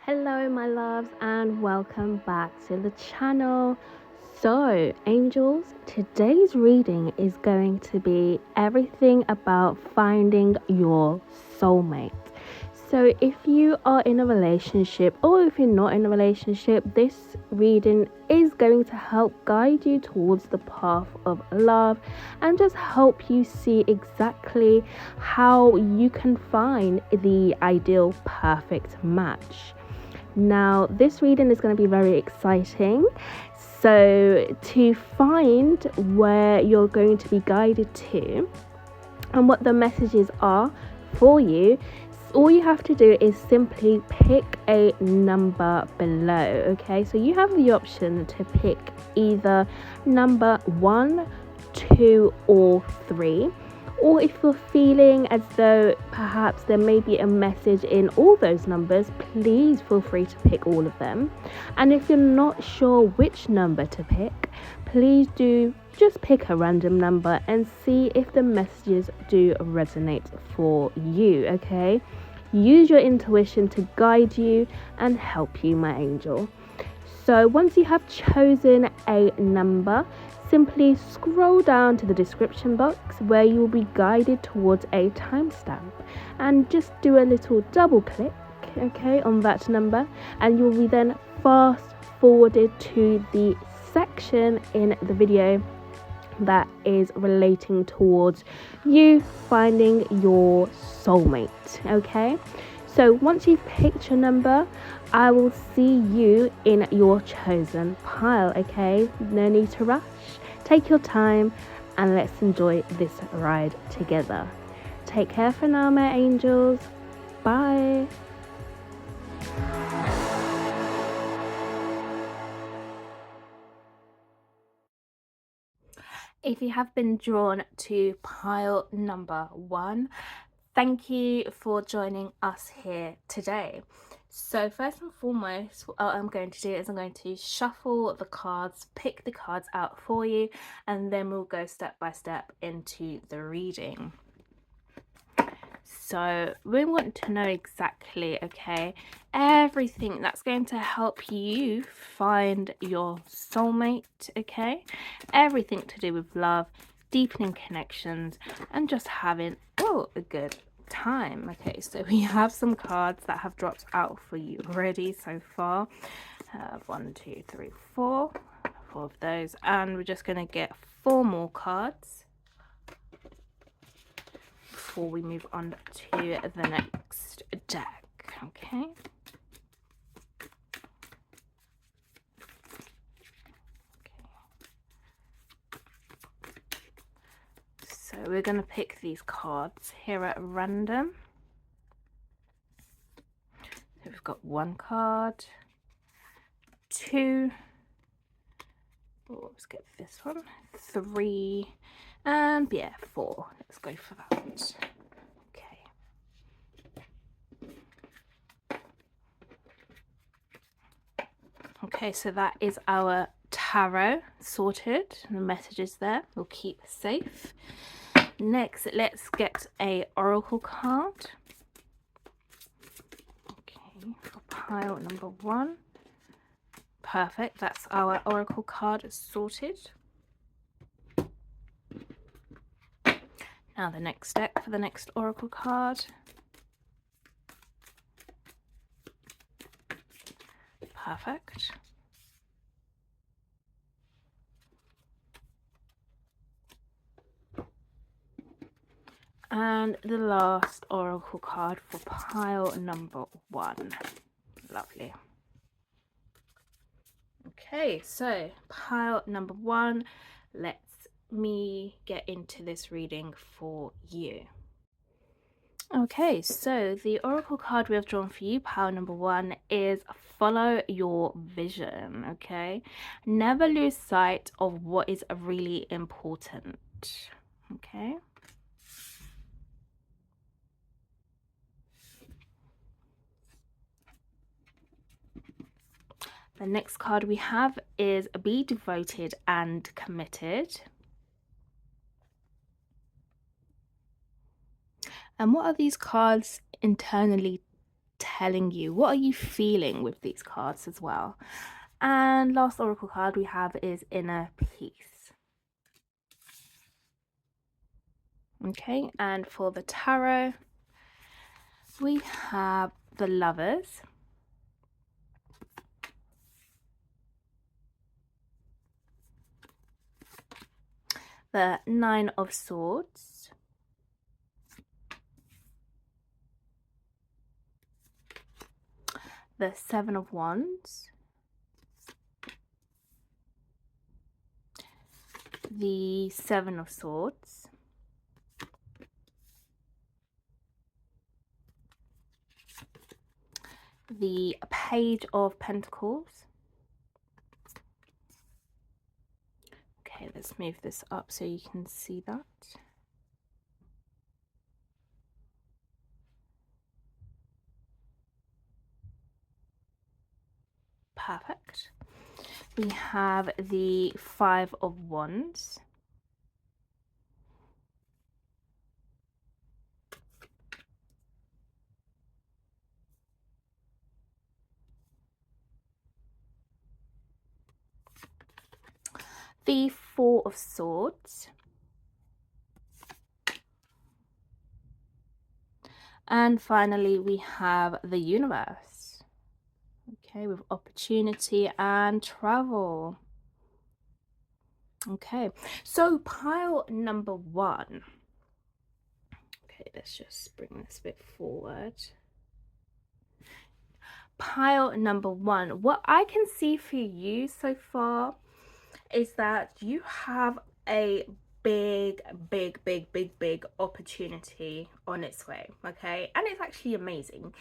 Hello, my loves, and welcome back to the channel. So, angels, today's reading is going to be everything about finding your soulmate. So, if you are in a relationship or if you're not in a relationship, this reading is going to help guide you towards the path of love and just help you see exactly how you can find the ideal perfect match. Now, this reading is going to be very exciting. So, to find where you're going to be guided to and what the messages are for you, all you have to do is simply pick a number below. Okay, so you have the option to pick either number 1, 2, or 3. Or if you're feeling as though perhaps there may be a message in all those numbers, please feel free to pick all of them. And if you're not sure which number to pick, please do just pick a random number and see if the messages do resonate for you, okay? Use your intuition to guide you and help you, my angel. So once you have chosen a number, simply scroll down to the description box where you will be guided towards a timestamp and just do a little double click, okay, on that number, and you will be then fast forwarded to the section in the video that is relating towards you finding your soulmate. Okay, so once you've picked your number, I will see you in your chosen pile. Okay, no need to rush. Take your time and let's enjoy this ride together. Take care for now, my angels. Bye. If you have been drawn to pile number 1, thank you for joining us here today. So first and foremost, what I'm going to do is I'm going to shuffle the cards, pick the cards out for you, and then we'll go step by step into the reading. So we want to know exactly, okay, everything that's going to help you find your soulmate, okay? Everything to do with love, deepening connections, and just having, a good time. Okay, so we have some cards that have dropped out for you already so far. 1, 2, 3, 4 of those, and we're just going to get 4 more cards before we move on to the next deck. Okay, so we're going to pick these cards here at random. So we've got 1 card, 2, let's get this one, 3, and 4. Let's go for that. Okay, so that is our tarot sorted. The messages there, we'll keep safe. Next, let's get a oracle card. Okay, for pile number 1. Perfect, that's our oracle card sorted. Now the next deck for the next oracle card. Perfect. And the last oracle card for pile number 1. Lovely. Okay, so pile number 1, let me get into this reading for you. Okay, so the oracle card we have drawn for you, pile number 1, is follow your vision. Okay, never lose sight of what is really important. Okay, the next card we have is be devoted and committed. And what are these cards internally telling you? What are you feeling with these cards as well? And last oracle card we have is Inner Peace. Okay, and for the tarot, we have the Lovers, the Nine of Swords, the Seven of Wands, the Seven of Swords, the Page of Pentacles. Okay, let's move this up so you can see that. Perfect. We have the Five of Wands, the Four of Swords, and finally we have the Universe. Okay, with opportunity and travel. Okay, so pile number one. Okay, let's just bring this a bit forward. Pile number one, what I can see for you so far is that you have a big opportunity on its way. Okay, and it's actually amazing,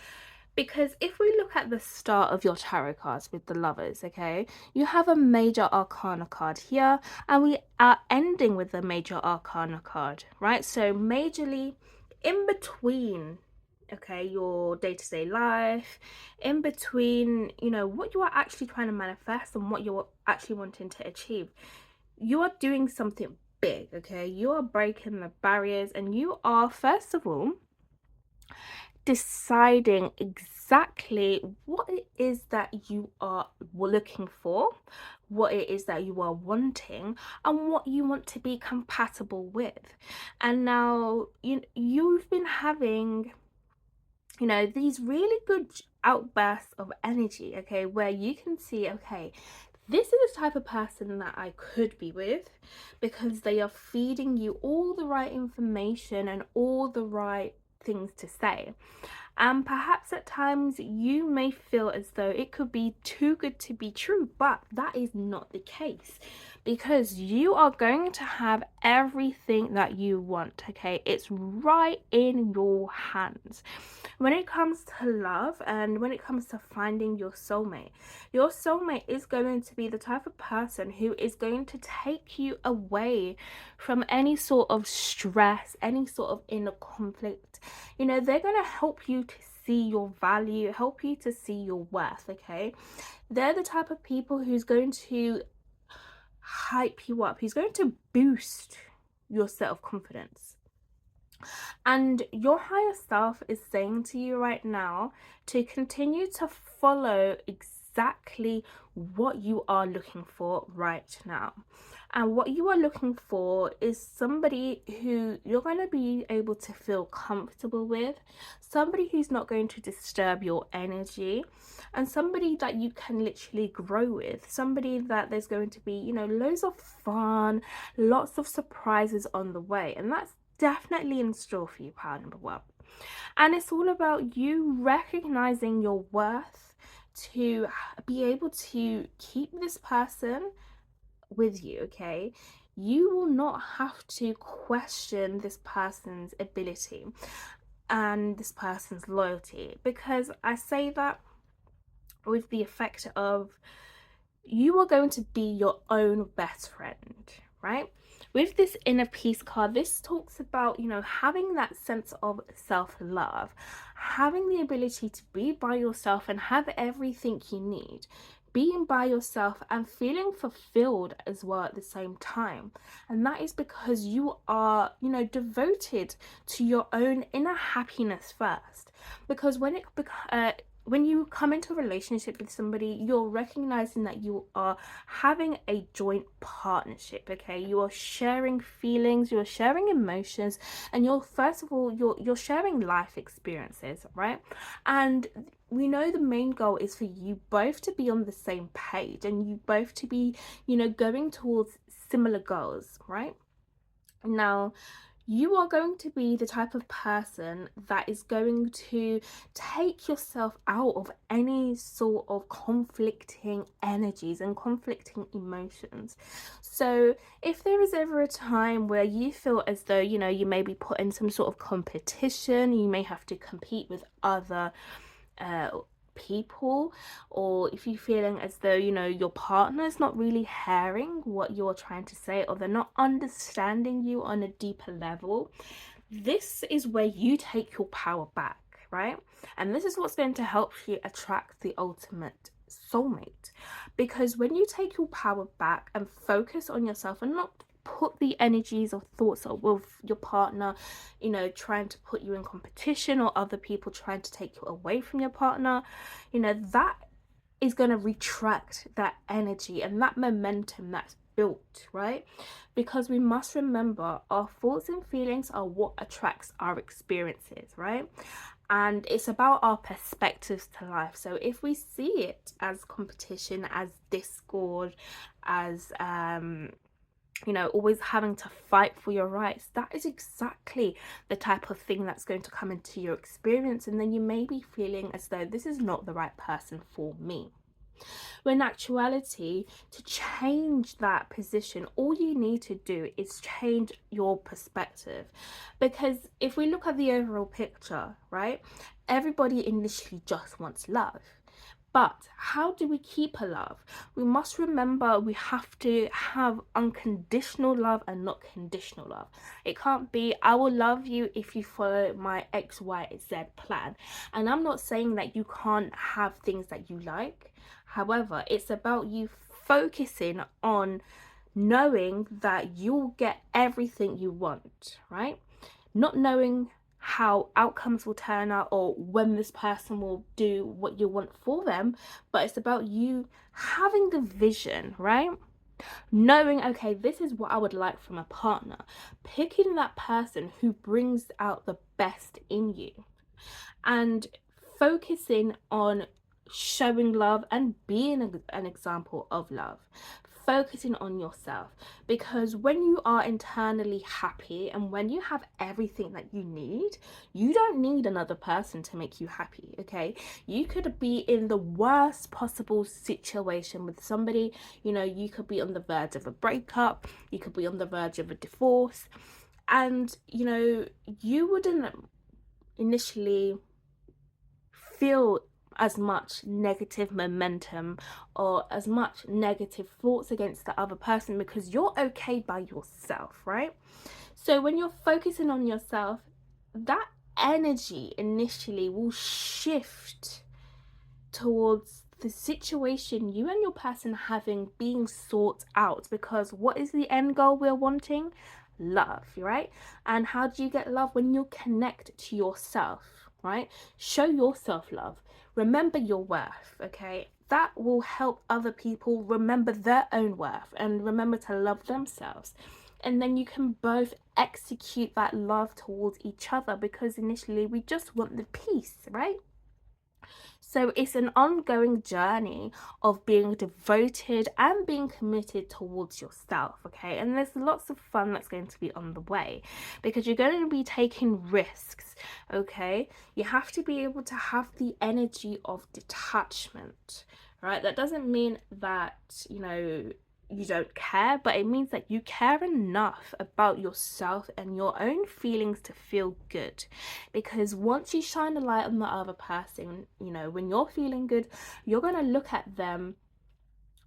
because if we look at the start of your tarot cards with the Lovers, okay, you have a major arcana card here, and we are ending with a major arcana card, right? So majorly in between, okay, your day-to-day life, in between, you know, what you are actually trying to manifest and what you're actually wanting to achieve, you are doing something big. Okay, you are breaking the barriers, and you are, first of all, deciding exactly what it is that you are looking for, what it is that you are wanting, and what you want to be compatible with. And now you've been having, you know, these really good outbursts of energy, okay, where you can see, okay, this is the type of person that I could be with, because they are feeding you all the right information and all the right things to say. And perhaps at times you may feel as though it could be too good to be true, but that is not the case, because you are going to have everything that you want. Okay, it's right in your hands. When it comes to love and when it comes to finding your soulmate is going to be the type of person who is going to take you away from any sort of stress, any sort of inner conflict. You know, they're going to help you to see your value, help you to see your worth. Okay, they're the type of people who's going to hype you up, who's going to boost your self-confidence. And your higher self is saying to you right now to continue to follow exactly what you are looking for right now. And what you are looking for is somebody who you're going to be able to feel comfortable with, somebody who's not going to disturb your energy, and somebody that you can literally grow with, somebody that there's going to be, you know, loads of fun, lots of surprises on the way. And that's definitely in store for you, pile number one. And it's all about you recognizing your worth to be able to keep this person with you. Okay, you will not have to question this person's ability and this person's loyalty, because I say that with the effect of you are going to be your own best friend, right? With this Inner Peace card, this talks about, you know, having that sense of self-love, having the ability to be by yourself and have everything you need, being by yourself and feeling fulfilled as well at the same time. And that is because you are, devoted to your own inner happiness first. Because when you come into a relationship with somebody, you're recognizing that you are having a joint partnership. Okay, you are sharing feelings, you're sharing emotions, and you're sharing life experiences, right? And we know the main goal is for you both to be on the same page, and you both to be, going towards similar goals, right? Now, you are going to be the type of person that is going to take yourself out of any sort of conflicting energies and conflicting emotions. So if there is ever a time where you feel as though, you may be put in some sort of competition, you may have to compete with other people, or if you're feeling as though your partner is not really hearing what you're trying to say, or they're not understanding you on a deeper level, this is where you take your power back, right? And this is what's going to help you attract the ultimate soulmate. Because when you take your power back and focus on yourself and not put the energies or thoughts of with your partner, trying to put you in competition, or other people trying to take you away from your partner, that is going to retract that energy and that momentum that's built, right? Because we must remember our thoughts and feelings are what attracts our experiences, right? And it's about our perspectives to life. So if we see it as competition, as discord, as always having to fight for your rights, that is exactly the type of thing that's going to come into your experience. And then you may be feeling as though this is not the right person for me. When in actuality, to change that position, all you need to do is change your perspective. Because if we look at the overall picture, right, everybody initially just wants love. But how do we keep a love? We must remember we have to have unconditional love and not conditional love. It can't be, I will love you if you follow my X, Y, Z plan. And I'm not saying that you can't have things that you like. However, it's about you focusing on knowing that you'll get everything you want, right? Not knowing how outcomes will turn out or when this person will do what you want for them, but it's about you having the vision, right? Knowing, okay, this is what I would like from a partner, picking that person who brings out the best in you, and focusing on showing love and being an example of love, focusing on yourself. Because when you are internally happy and when you have everything that you need, you don't need another person to make you happy. Okay, you could be in the worst possible situation with somebody, you could be on the verge of a breakup, you could be on the verge of a divorce, and you wouldn't initially feel as much negative momentum or as much negative thoughts against the other person because you're okay by yourself, right? So when you're focusing on yourself, that energy initially will shift towards the situation you and your person having being sought out. Because what is the end goal we're wanting? Love, right? And how do you get love? When you connect to yourself, right? Show yourself love. Remember your worth, okay? That will help other people remember their own worth and remember to love themselves. And then you can both execute that love towards each other, because initially we just want the peace, right? So it's an ongoing journey of being devoted and being committed towards yourself, okay? And there's lots of fun that's going to be on the way, because you're going to be taking risks, okay? You have to be able to have the energy of detachment, right? That doesn't mean that, you don't care, but it means that you care enough about yourself and your own feelings to feel good. Because once you shine a light on the other person, when you're feeling good, you're going to look at them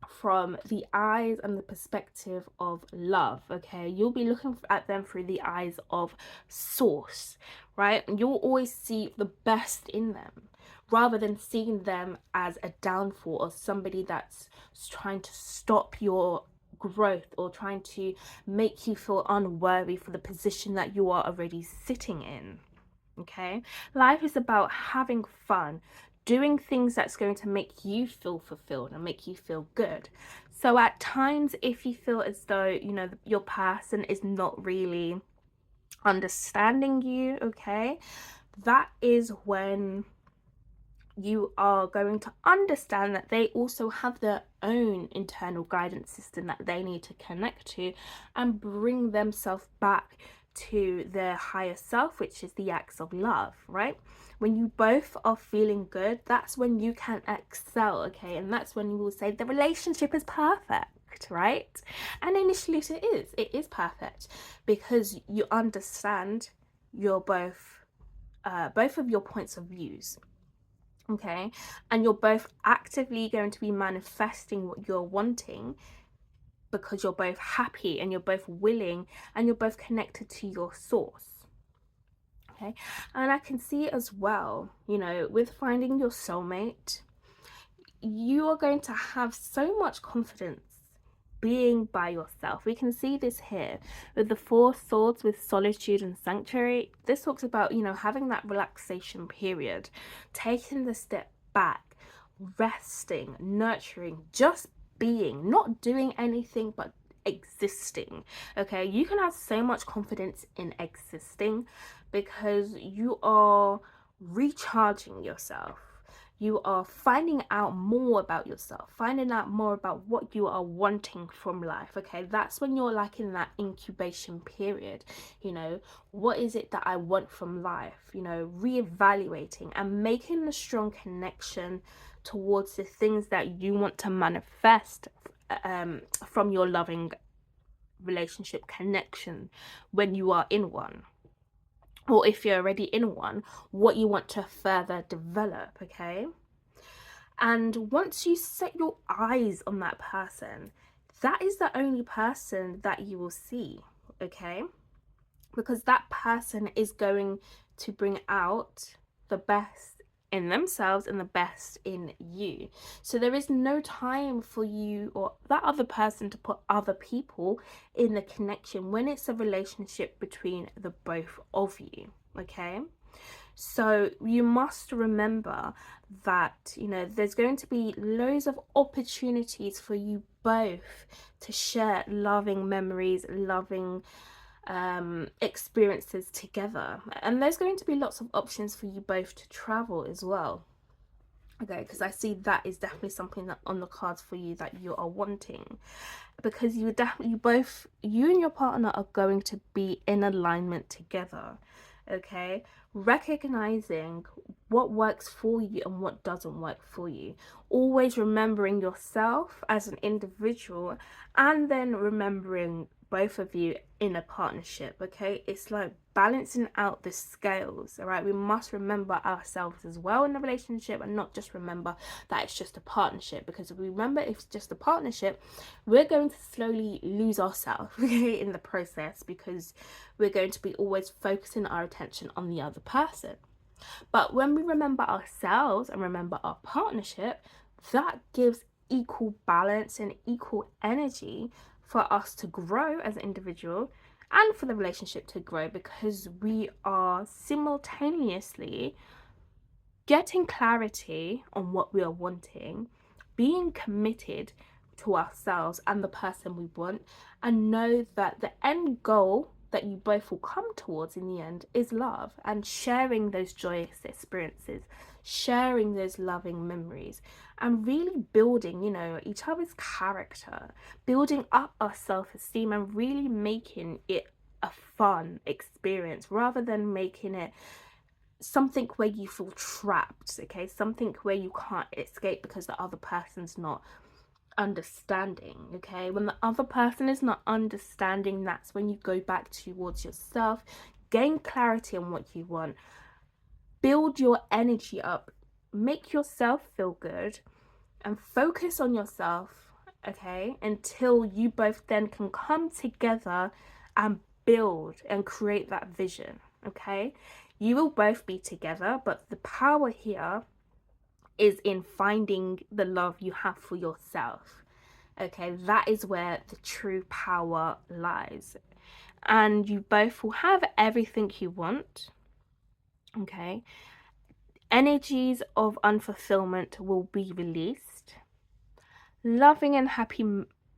from the eyes and the perspective of love, okay? You'll be looking at them through the eyes of source, right? And you'll always see the best in them. rather than seeing them as a downfall or somebody that's trying to stop your growth or trying to make you feel unworthy for the position that you are already sitting in. Okay, life is about having fun, doing things that's going to make you feel fulfilled and make you feel good. So at times, if you feel as though, you know, your person is not really understanding you, okay, that is when you are going to understand that they also have their own internal guidance system that they need to connect to and bring themselves back to their higher self, which is the acts of love, right? When you both are feeling good, that's when you can excel, okay? And that's when you will say the relationship is perfect, right? And initially it is perfect because you understand your both of your points of views, okay, and you're both actively going to be manifesting what you're wanting because you're both happy and you're both willing and you're both connected to your source. Okay, and I can see as well, you know, with finding your soulmate, you are going to have so much confidence being by yourself. We can see this here with the 4 swords with solitude and sanctuary. This talks about, you know, having that relaxation period, taking the step back, resting, nurturing, just being, not doing anything but existing. Okay, you can have so much confidence in existing because you are recharging yourself. You are finding out more about yourself, finding out more about what you are wanting from life. Okay, that's when you're like in that incubation period. You know, what is it that I want from life? You know, reevaluating and making a strong connection towards the things that you want to manifest from your loving relationship connection when you are in one, or if you're already in one, what you want to further develop. Okay, and once you set your eyes on that person, that is the only person that you will see. Okay, because that person is going to bring out the best in themselves and the best in you. So there is no time for you or that other person to put other people in the connection when it's a relationship between the both of you. Okay, so you must remember that, you know, there's going to be loads of opportunities for you both to share loving memories, loving experiences together, and there's going to be lots of options for you both to travel as well. Okay, because I see that is definitely something that on the cards for you that you are wanting, because you both, you and your partner are going to be in alignment together. Okay, recognizing what works for you and what doesn't work for you, always remembering yourself as an individual and then remembering both of you in a partnership. Okay, it's like balancing out the scales. All right, we must remember ourselves as well in the relationship and not just remember that it's just a partnership, because if we remember it's just a partnership, we're going to slowly lose ourselves, okay, in the process, because we're going to be always focusing our attention on the other person. But when we remember ourselves and remember our partnership, that gives equal balance and equal energy for us to grow as an individual and for the relationship to grow, because we are simultaneously getting clarity on what we are wanting, being committed to ourselves and the person we want, and know that the end goal that you both will come towards in the end is love and sharing those joyous experiences, sharing those loving memories, and really building, you know, each other's character, building up our self-esteem, and really making it a fun experience rather than making it something where you feel trapped. Okay, something where you can't escape because the other person's not understanding. Okay, when the other person is not understanding, that's when you go back towards yourself, gain clarity on what you want, build your energy up, make yourself feel good, and focus on yourself. Okay, until you both then can come together and build and create that vision. Okay, you will both be together, but the power here is in finding the love you have for yourself. Okay, that is where the true power lies. And you both will have everything you want. Okay, energies of unfulfillment will be released. Loving and happy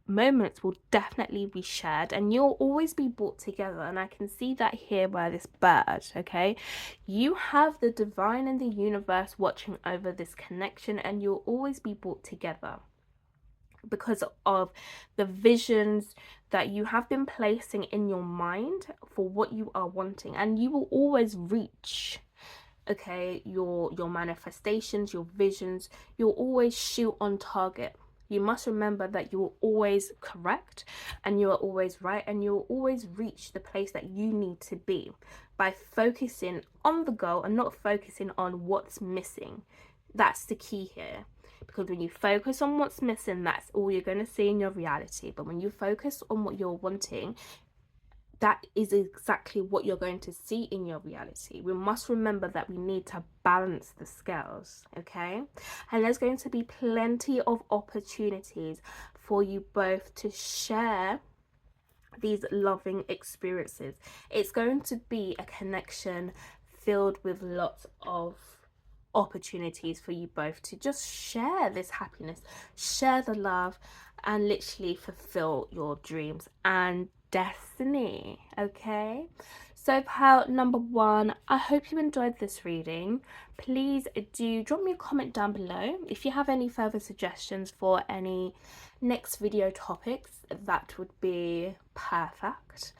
moments will definitely be shared, and you'll always be brought together. And I can see that here by this bird. Okay, you have the divine and the universe watching over this connection, and you'll always be brought together because of the visions that you have been placing in your mind for what you are wanting, and you will always reach, okay, your manifestations, your visions. You'll always shoot on target. You must remember that you are always correct, and you are always right, and you will always reach the place that you need to be by focusing on the goal and not focusing on what's missing. That's the key here, because when you focus on what's missing, that's all you're going to see in your reality. But when you focus on what you're wanting, that is exactly what you're going to see in your reality. We must remember that we need to balance the scales, okay? And there's going to be plenty of opportunities for you both to share these loving experiences. It's going to be a connection filled with lots of opportunities for you both to just share this happiness, share the love, and literally fulfill your dreams and destiny. Okay, so pile number one, I hope you enjoyed this reading. Please do drop me a comment down below if you have any further suggestions for any next video topics. That would be perfect.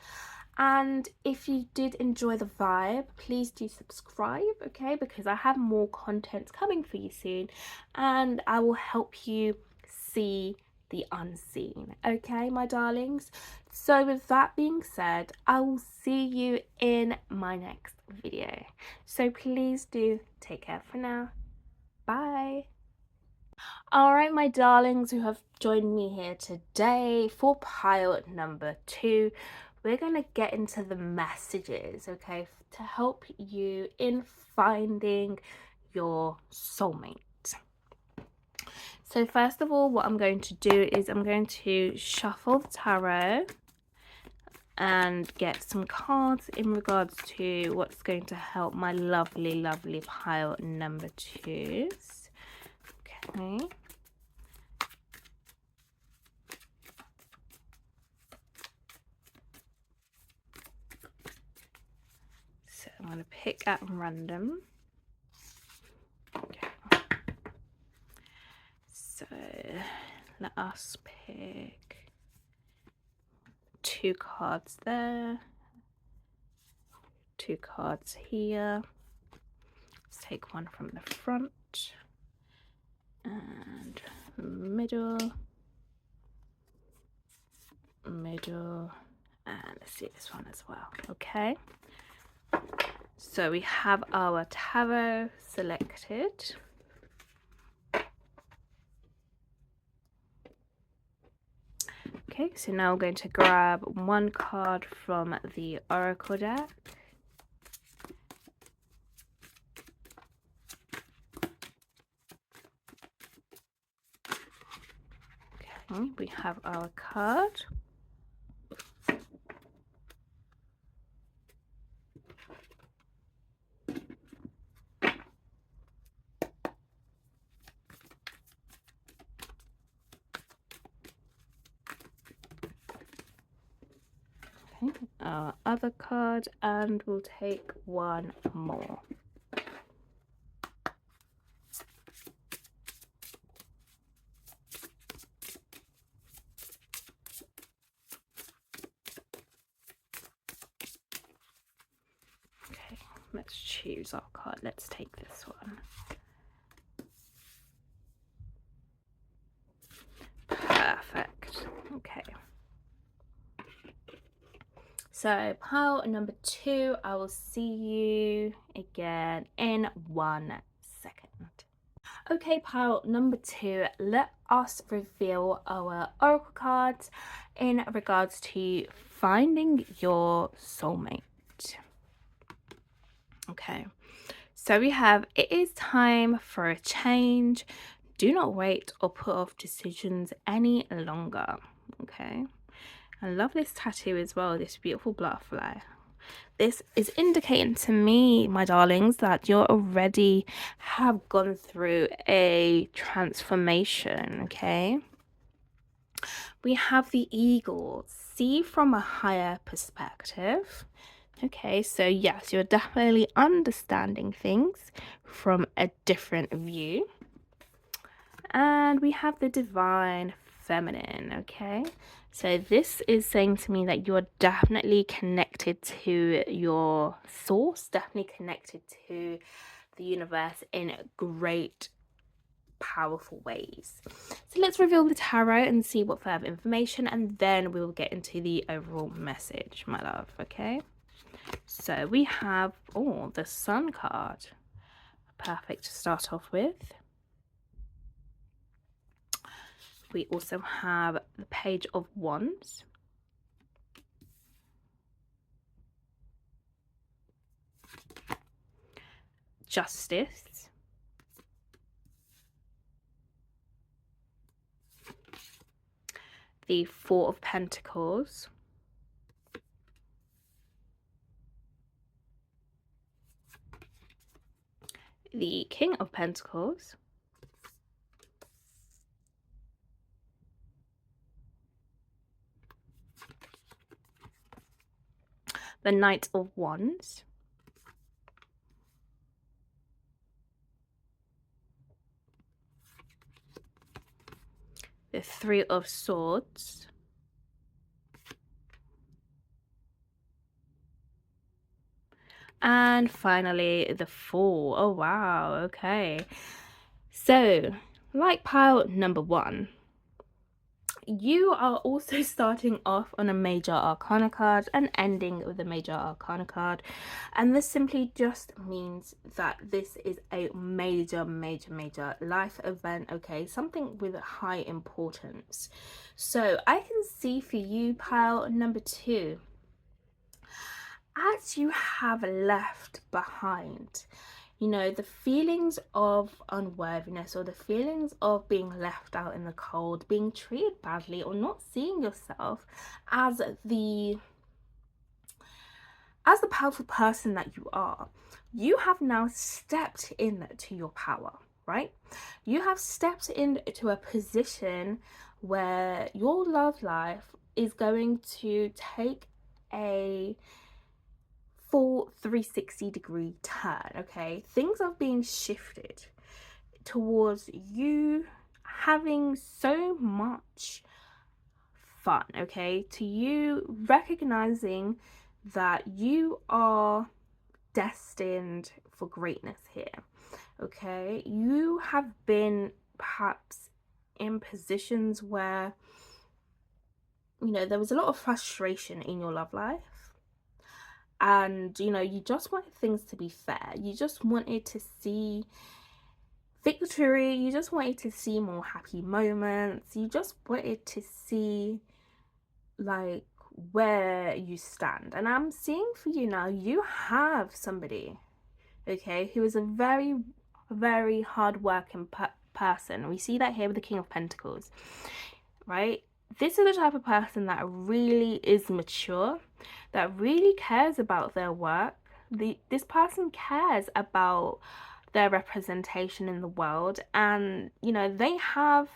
And if you did enjoy the vibe, please do subscribe, okay, because I have more content coming for you soon, and I will help you see the unseen, okay, my darlings. So with that being said, I will see you in my next video. So please do take care for now. Bye. All right, my darlings who have joined me here today for pile number 2, we're going to get into the messages, okay, to help you in finding your soulmate. So first of all, what I'm going to do is I'm going to shuffle the tarot and get some cards in regards to what's going to help my lovely pile number 2s. Okay. So I'm going to pick at random. Okay. So let us pick 2 cards there, 2 cards here. Let's take one from the front and middle, and let's see this one as well. Okay, so we have our tarot selected. Okay, so now we're going to grab 1 card from the Oracle deck. Okay, we have our card. Okay, our other card, and we'll take 1 more. Okay, let's choose our card. Let's take this one. Perfect. Okay. So pile number 2, I will see you again in 1 second. Okay, pile number 2, let us reveal our oracle cards in regards to finding your soulmate. Okay, So we have, it is time for a change. Do not wait or put off decisions any longer. Okay. I love this tattoo as well, this beautiful butterfly. This is indicating to me, my darlings, that you already have gone through a transformation, okay? We have the eagle, see from a higher perspective. Okay, so yes, you're definitely understanding things from a different view. And we have the divine feminine, okay? So this is saying to me that you're definitely connected to your source, definitely connected to the universe in great, powerful ways. So let's reveal the tarot and see what further information, and then we will get into the overall message, my love, okay? So we have, oh, the Sun card. Perfect to start off with. We also have the Page of Wands. Justice. The Four of Pentacles. The King of Pentacles. The Knight of Wands. The Three of Swords. And finally, the Fool. Oh, wow. Okay. So, like pile number one, you are also starting off on a major arcana card and ending with a major arcana card, and this simply just means that this is a major life event, okay, something with high importance. So I can see for you, pile number two, as you have left behind, you know, the feelings of unworthiness or the feelings of being left out in the cold, being treated badly, or not seeing yourself as the powerful person that you are, you have now stepped into your power, right? You have stepped into a position where your love life is going to take a full 360-degree turn, okay? Things are being shifted towards you having so much fun, okay? To you recognizing that you are destined for greatness here, okay? You have been perhaps in positions where, you know, there was a lot of frustration in your love life. And, you know, you just wanted things to be fair. You just wanted to see victory. You just wanted to see more happy moments. You just wanted to see, like, where you stand. And I'm seeing for you now, you have somebody, okay, who is a very hard-working person. We see that here with the King of Pentacles, right? This is the type of person that really is mature, that really cares about their work. This person cares about their representation in the world, and, you know, they have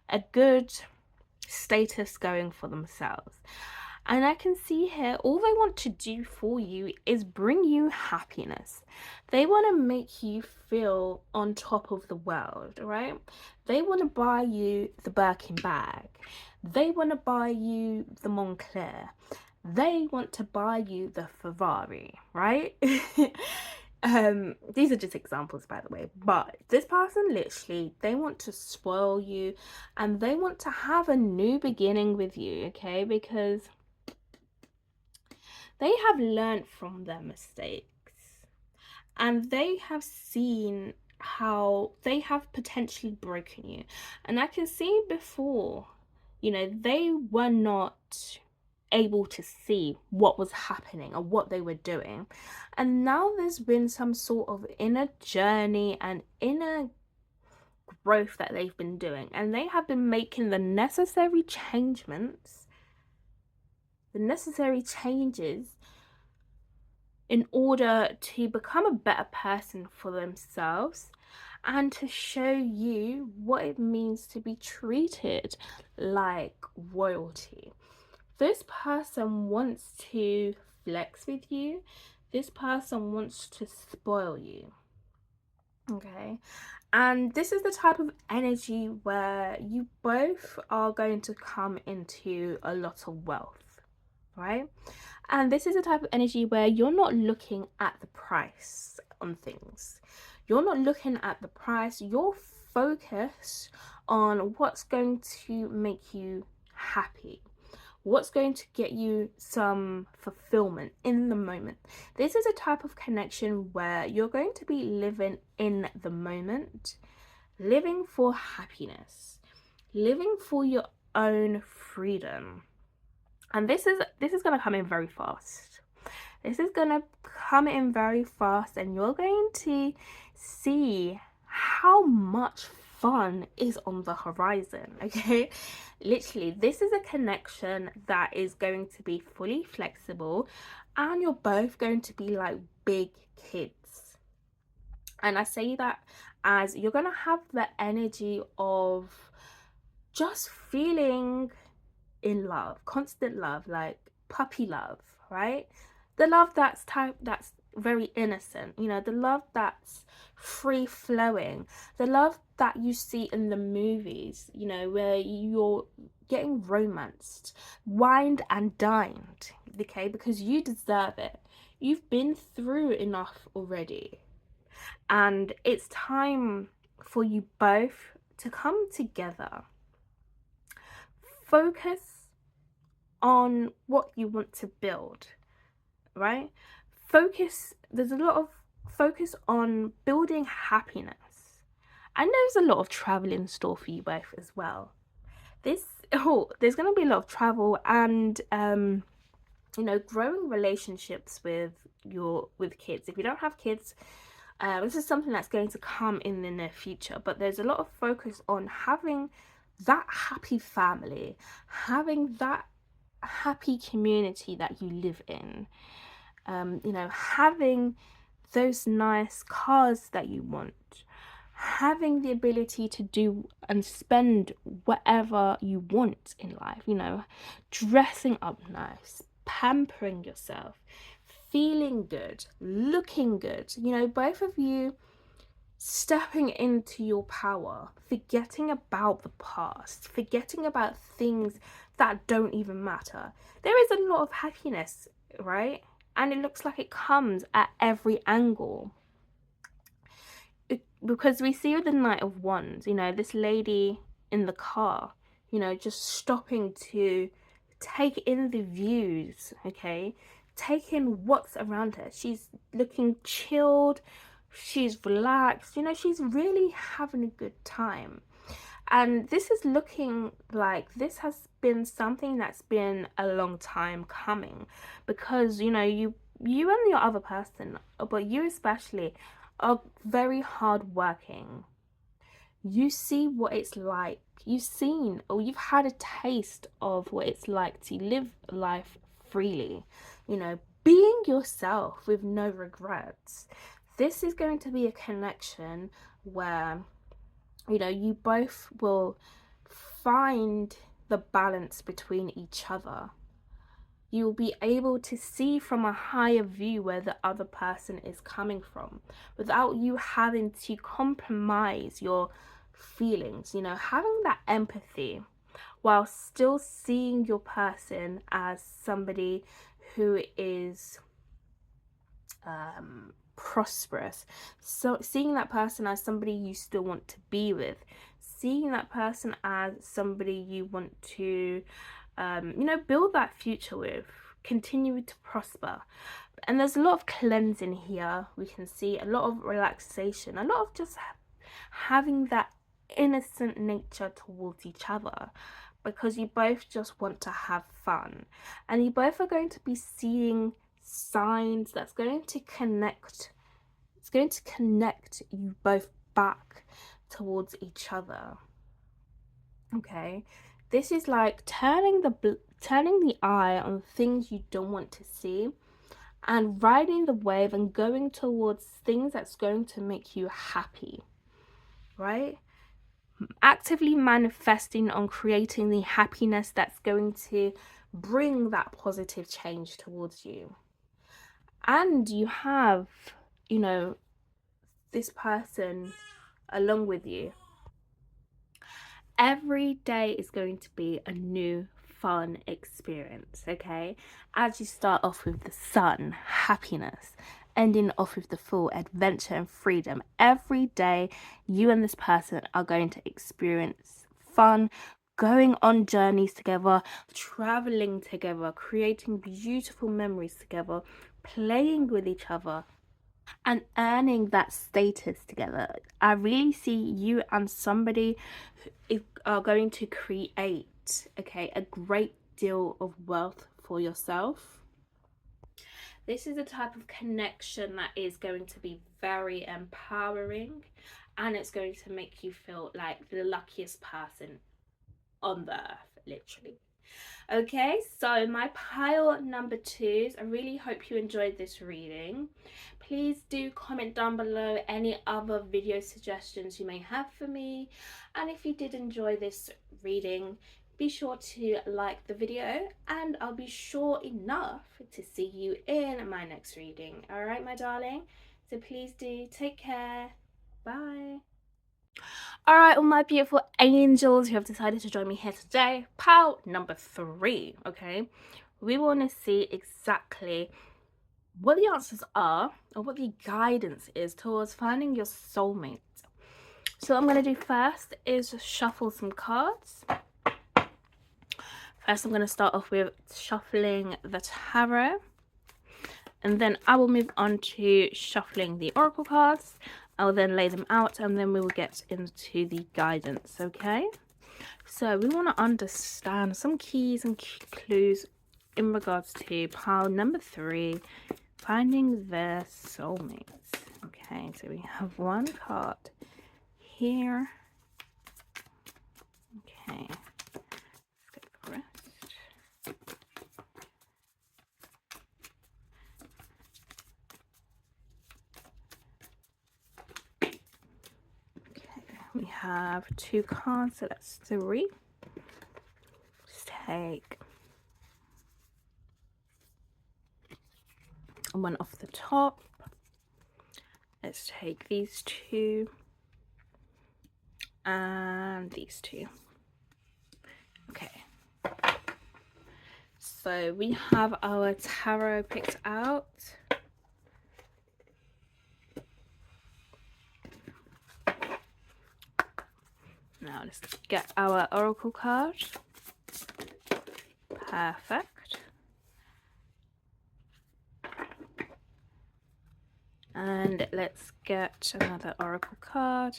a good status going for themselves. And I can see here, all they want to do for you is bring you happiness. They want to make you feel on top of the world, right? They want to buy you the Birkin bag. They want to buy you the Moncler. They want to buy you the Ferrari, right? These are just examples, by the way, but this person literally, they want to spoil you and they want to have a new beginning with you, okay? Because they have learned from their mistakes and they have seen how they have potentially broken you. And I can see before, you know, they were not able to see what was happening or what they were doing. And now there's been some sort of inner journey and inner growth that they've been doing, and they have been making the necessary changes in order to become a better person for themselves and to show you what it means to be treated like royalty. This person wants to flex with you. This person wants to spoil you. Okay. And this is the type of energy where you both are going to come into a lot of wealth, right? And this is a type of energy where you're not looking at the price on things. You're not looking at the price. You're focused on what's going to make you happy, what's going to get you some fulfillment in the moment. This is a type of connection where you're going to be living in the moment, living for happiness, living for your own freedom. And this is going to come in very fast. This is going to come in very fast, and you're going to see how much fun is on the horizon. Okay, literally, this is a connection that is going to be fully flexible, and you're both going to be like big kids. And I say that as you're going to have the energy of just feeling in love, constant love, like puppy love, right? The love that's very innocent, you know, the love that's free flowing, the love that you see in the movies, you know, where you're getting romanced, wined and dined, okay, because you deserve it. You've been through enough already, and it's time for you both to come together. Focus on what you want to build, right? There's a lot of focus on building happiness. And there's a lot of travel in store for you both as well. There's going to be a lot of travel and you know, growing relationships with kids. If you don't have kids, this is something that's going to come in the near future, but there's a lot of focus on having that happy family, having that happy community that you live in, you know, having those nice cars that you want, having the ability to do and spend whatever you want in life, you know, dressing up nice, pampering yourself, feeling good, looking good, you know, both of you stepping into your power, forgetting about the past, forgetting about things that don't even matter. There is a lot of happiness, right? And it looks like it comes at every angle. Because we see with the Knight of Wands, you know, this lady in the car, you know, just stopping to take in the views, okay? Take in what's around her. She's looking chilled, she's relaxed, you know, she's really having a good time. And this is looking like this has been something that's been a long time coming, because, you know, you and your other person, but you especially, are very hardworking. You see what it's like. You've seen, or you've had a taste of what it's like to live life freely, you know, being yourself with no regrets. This is going to be a connection where, you know, you both will find the balance between each other. You'll be able to see from a higher view where the other person is coming from without you having to compromise your feelings, you know, having that empathy while still seeing your person as somebody who is prosperous. So seeing that person as somebody you still want to be with, seeing that person as somebody you want to you know, build that future with, continue to prosper. And there's a lot of cleansing here. We can see a lot of relaxation, a lot of just having that innocent nature towards each other. because you both just want to have fun, and you both are going to be seeing signs that's going to connect. It's going to connect you both back towards each other. Okay, this is like turning the eye on things you don't want to see, and riding the wave and going towards things that's going to make you happy, right? Actively manifesting on creating the happiness that's going to bring that positive change towards you. And you have, you know, this person along with you. Every day is going to be a new fun experience, okay? As you start off with the sun, happiness, ending off with the full adventure and freedom. Every day you and this person are going to experience fun, going on journeys together, traveling together, creating beautiful memories together, playing with each other, and earning that status together. I really see you and somebody who are going to create, okay, a great deal of wealth for yourself. This is a type of connection that is going to be very empowering, and it's going to make you feel like the luckiest person on the earth, literally. Okay, so my pile number 2s, I really hope you enjoyed this reading. Please do comment down below any other video suggestions you may have for me, and if you did enjoy this reading, be sure to like the video, and I'll be sure enough to see you in my next reading. All right, my darling, so please do take care. Bye. All right, all my beautiful angels who have decided to join me here today, pile number 3, okay? We want to see exactly what the answers are, or what the guidance is towards finding your soulmate. So what I'm going to do first is shuffle some cards. First, I'm going to start off with shuffling the tarot, and then I will move on to shuffling the oracle cards. I'll then lay them out, and then we will get into the guidance, okay? So we want to understand some keys and clues in regards to pile number 3, finding their soulmates. Okay, so we have one card here. Okay, let's get the rest. We have 2 cards, so that's 3. Let's take one off the top. Let's take these 2 and these 2. Okay. So we have our tarot picked out. Now let's get our oracle card. Perfect. And let's get another oracle card.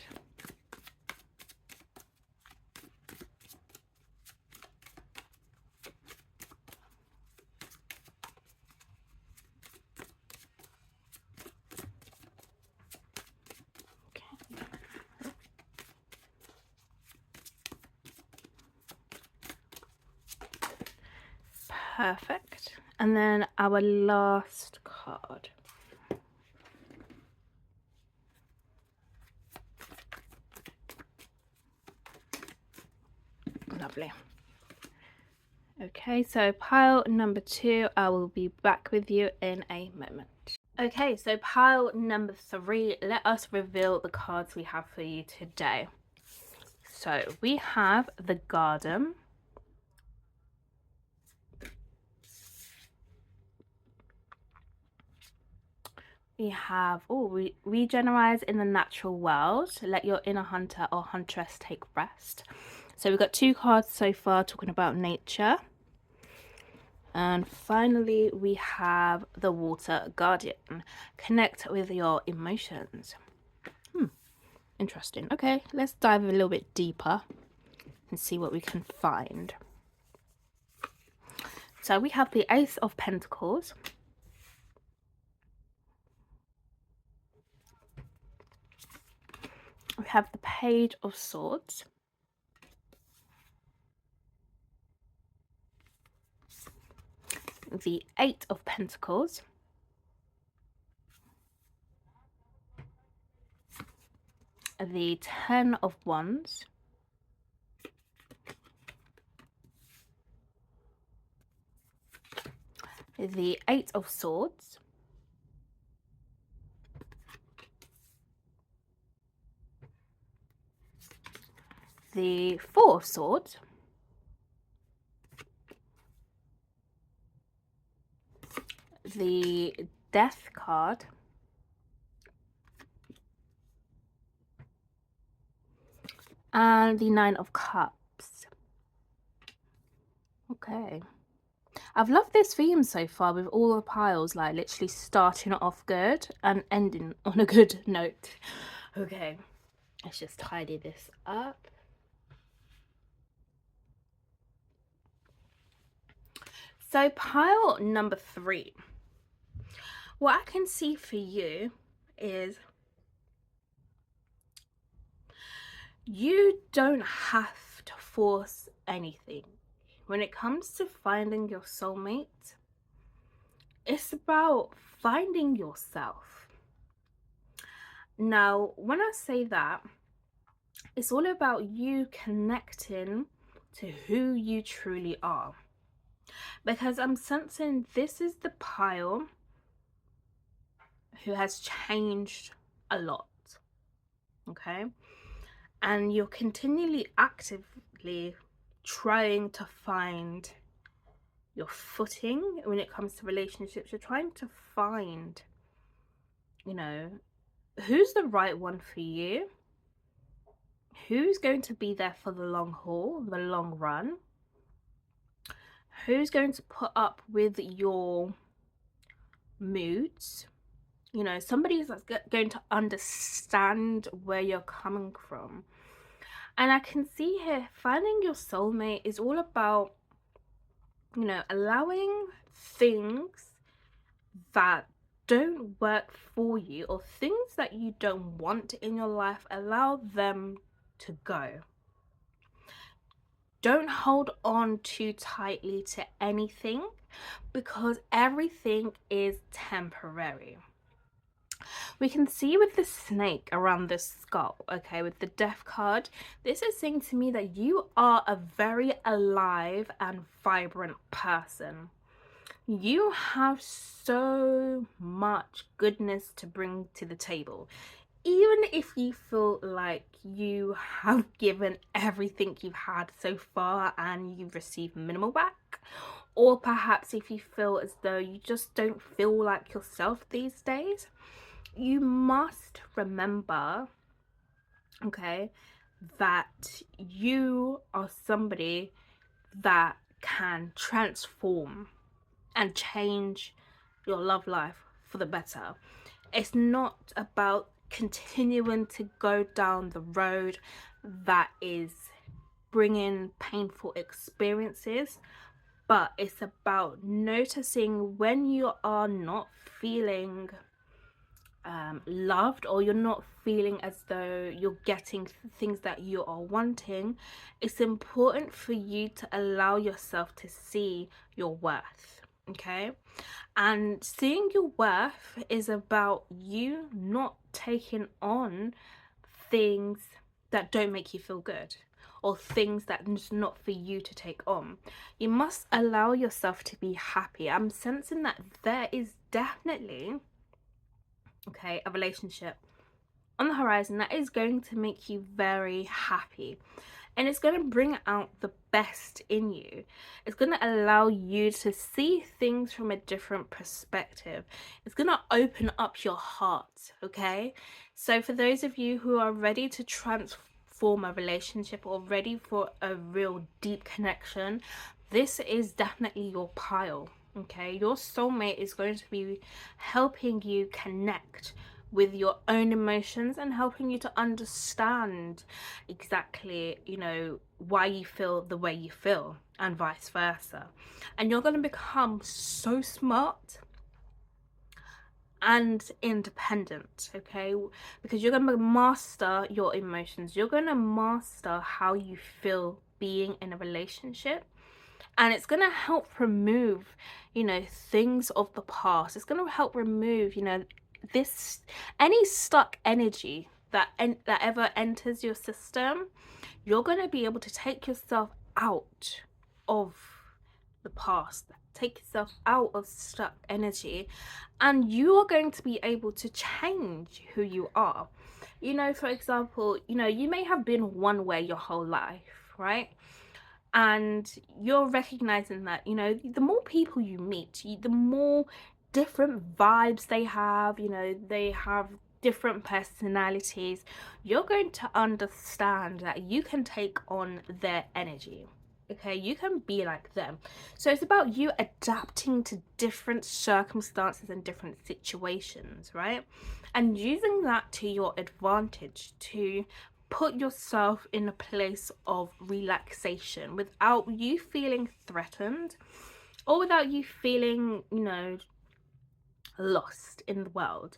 Perfect. And then our last card. Lovely. Okay, so pile number 2, I will be back with you in a moment. Okay, so pile number 3, let us reveal the cards we have for you today. So we have the Garden, we have regenerate in the natural world, let your inner hunter or huntress take rest. So we've got 2 cards so far talking about nature. And finally we have the Water Guardian, connect with your emotions. Interesting. Okay, let's dive a little bit deeper. and see what we can find. So we have the Ace of Pentacles, we have the Page of Swords, the Eight of Pentacles, the Ten of Wands, the Eight of Swords, the Four of Swords, the Death card, and the Nine of Cups. Okay. I've loved this theme so far, with all the piles like literally starting off good and ending on a good note. Okay, let's just tidy this up. So pile number 3, what I can see for you is you don't have to force anything. When it comes to finding your soulmate, it's about finding yourself. Now, when I say that, it's all about you connecting to who you truly are. Because I'm sensing this is the pile who has changed a lot. Okay? And you're continually actively trying to find your footing when it comes to relationships. You're trying to find, you know, who's the right one for you, who's going to be there for the long haul, the long run, who's going to put up with your moods, you know, somebody that's going to understand where you're coming from. And I can see here, finding your soulmate is all about, you know, allowing things that don't work for you or things that you don't want in your life, allow them to go. Don't hold on too tightly to anything, because everything is temporary. We can see with the snake around the skull, okay, with the Death card, this is saying to me that you are a very alive and vibrant person. You have so much goodness to bring to the table. Even if you feel like you have given everything you've had so far and you've received minimal back, or perhaps if you feel as though you just don't feel like yourself these days, you must remember, okay, that you are somebody that can transform and change your love life for the better. It's not about continuing to go down the road that is bringing painful experiences, but it's about noticing when you are not feeling loved, or you're not feeling as though you're getting things that you are wanting. It's important for you to allow yourself to see your worth, okay? And seeing your worth is about you not taking on things that don't make you feel good, or things that is not for you to take on. You must allow yourself to be happy. I'm sensing that there is definitely, okay, a relationship on the horizon that is going to make you very happy, and it's going to bring out the best in you. It's going to allow you to see things from a different perspective. It's going to open up your heart, okay? So for those of you who are ready to transform a relationship or ready for a real deep connection, this is definitely your pile, okay? Your soulmate is going to be helping you connect with your own emotions and helping you to understand exactly, why you feel the way you feel, and vice versa. And you're going to become so smart and independent, okay? Because you're going to master your emotions. You're going to master how you feel being in a relationship. And it's going to help remove, things of the past. It's going to help remove, this any stuck energy that ever enters your system. You're going to be able to take yourself out of the past, take yourself out of stuck energy, and you are going to be able to change who you are. For example, you may have been one way your whole life, right? And you're recognizing that, the more people you meet, the more different vibes they have, they have different personalities. You're going to understand that you can take on their energy. Okay, you can be like them. So it's about you adapting to different circumstances and different situations, right? And using that to your advantage to put yourself in a place of relaxation without you feeling threatened, or without you feeling, lost in the world.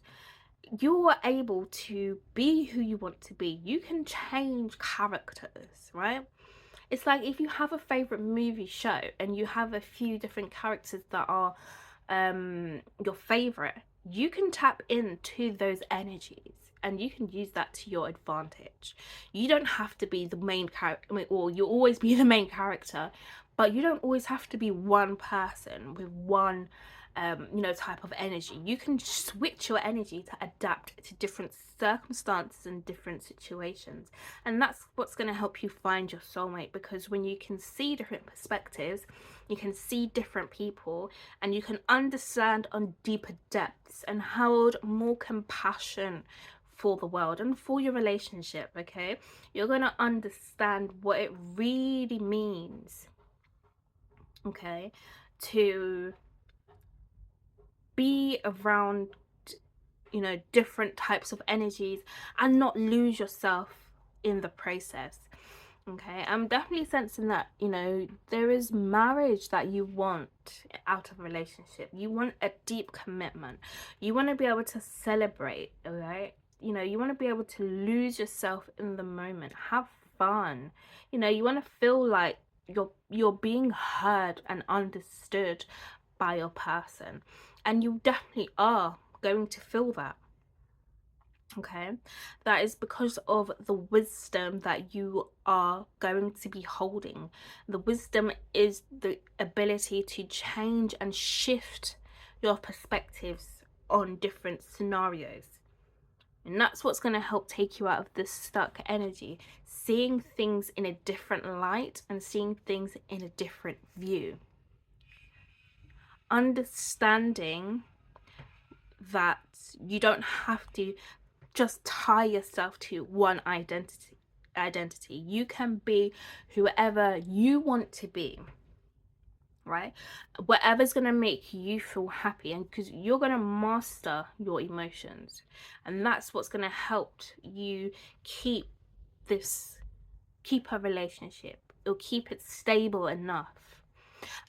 You're able to be who you want to be. You can change characters, right? It's like if you have a favorite movie show and you have a few different characters that are your favorite, you can tap into those energies and you can use that to your advantage. You don't have to be the main character, or you'll always be the main character, but you don't always have to be one person with one type of energy. You can switch your energy to adapt to different circumstances and different situations, and that's what's going to help you find your soulmate. Because when you can see different perspectives, you can see different people, and you can understand on deeper depths and hold more compassion for the world and for your relationship. Okay, you're going to understand what it really means, okay, to be around different types of energies and not lose yourself in the process. Okay, I'm definitely sensing that there is marriage that you want out of a relationship. You want a deep commitment. You want to be able to celebrate, alright? You want to be able to lose yourself in the moment, have fun. You want to feel like you're being heard and understood by your person, and you definitely are going to feel that. Okay, that is because of the wisdom that you are going to be holding. The wisdom is the ability to change and shift your perspectives on different scenarios, and that's what's going to help take you out of this stuck energy, seeing things in a different light and seeing things in a different view, understanding that you don't have to just tie yourself to one identity. You can be whoever you want to be, right? Whatever's going to make you feel happy, and because you're going to master your emotions, and that's what's going to help you keep a relationship. It'll keep it stable enough.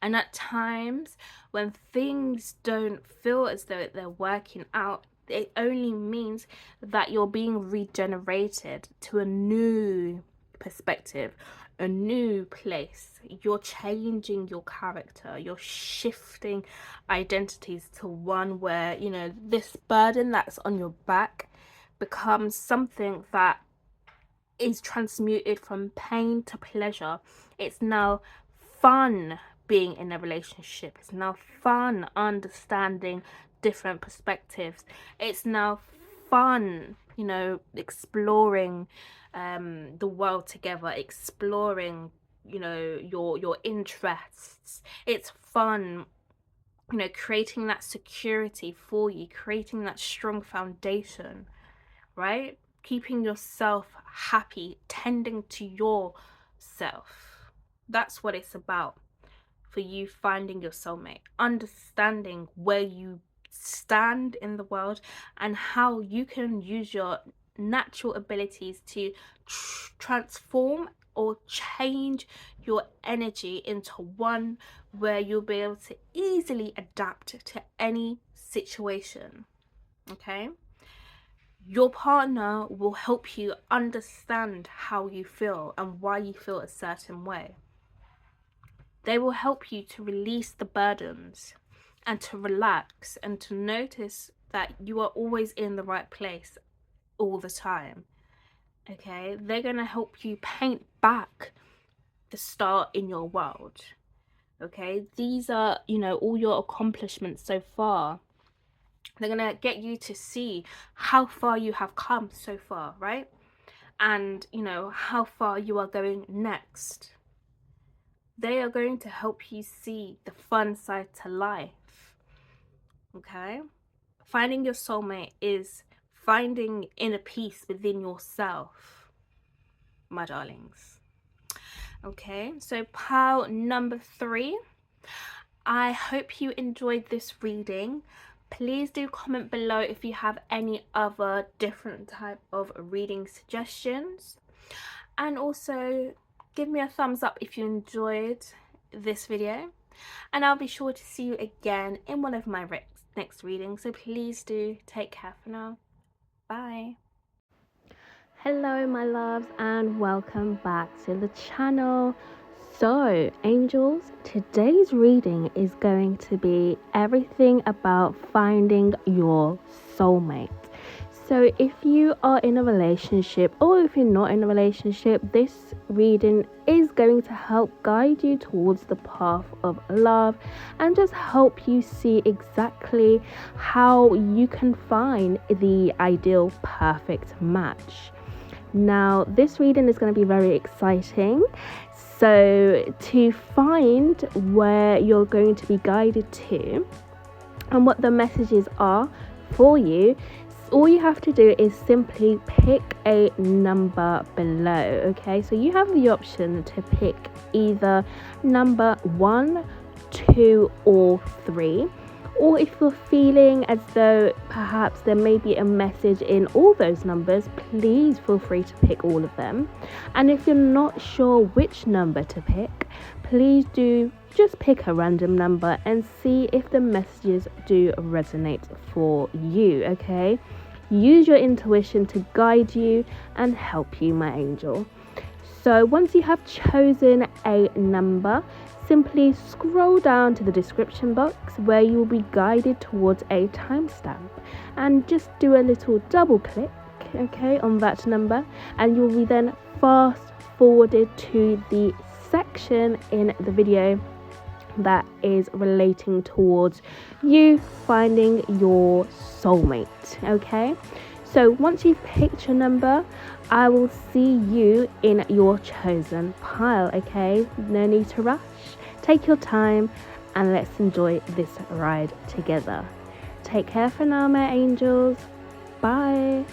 And at times when things don't feel as though they're working out, it only means that you're being regenerated to a new perspective, a new place. You're changing your character, you're shifting identities to one where this burden that's on your back becomes something that is transmuted from pain to pleasure. It's now fun being in a relationship. It's now fun understanding different perspectives. It's now fun, exploring the world together, exploring, your interests. It's fun, creating that security for you, creating that strong foundation, right? Keeping yourself happy, tending to yourself. That's what it's about for you finding your soulmate, understanding where you stand in the world, and how you can use your natural abilities to transform or change your energy into one where you'll be able to easily adapt to any situation. Okay, your partner will help you understand how you feel and why you feel a certain way. They will help you to release the burdens and to relax and to notice that you are always in the right place all the time. Okay, they're going to help you paint back the star in your world. Okay, these are, all your accomplishments so far. They're going to get you to see how far you have come so far, right? And, how far you are going next. They are going to help you see the fun side to life. Okay? Finding your soulmate is finding inner peace within yourself, my darlings. Okay, so pile number 3. I hope you enjoyed this reading. Please do comment below if you have any other different type of reading suggestions, and also give me a thumbs up if you enjoyed this video, and I'll be sure to see you again in one of my next readings. So please do take care for now. Bye. Hello my loves, and welcome back to the channel. So angels, today's reading is going to be everything about finding your soulmate. So if you are in a relationship, or if you're not in a relationship, this reading is going to help guide you towards the path of love and just help you see exactly how you can find the ideal perfect match. Now, this reading is going to be very exciting. So to find where you're going to be guided to and what the messages are for you, all you have to do is simply pick a number below. Okay, so you have the option to pick either number 1, 2 or 3, or if you're feeling as though perhaps there may be a message in all those numbers, please feel free to pick all of them. And if you're not sure which number to pick, please do just pick a random number and see if the messages do resonate for you. Okay, use your intuition to guide you and help you, my angel. So once you have chosen a number, simply scroll down to the description box where you will be guided towards a timestamp, and just do a little double click, okay, on that number, and you'll be then fast forwarded to the section in the video that is relating towards you finding your soulmate. Okay, so once you've picked your number, I will see you in your chosen pile. Okay, no need to rush. Take your time and let's enjoy this ride together. Take care for now, my angels. Bye.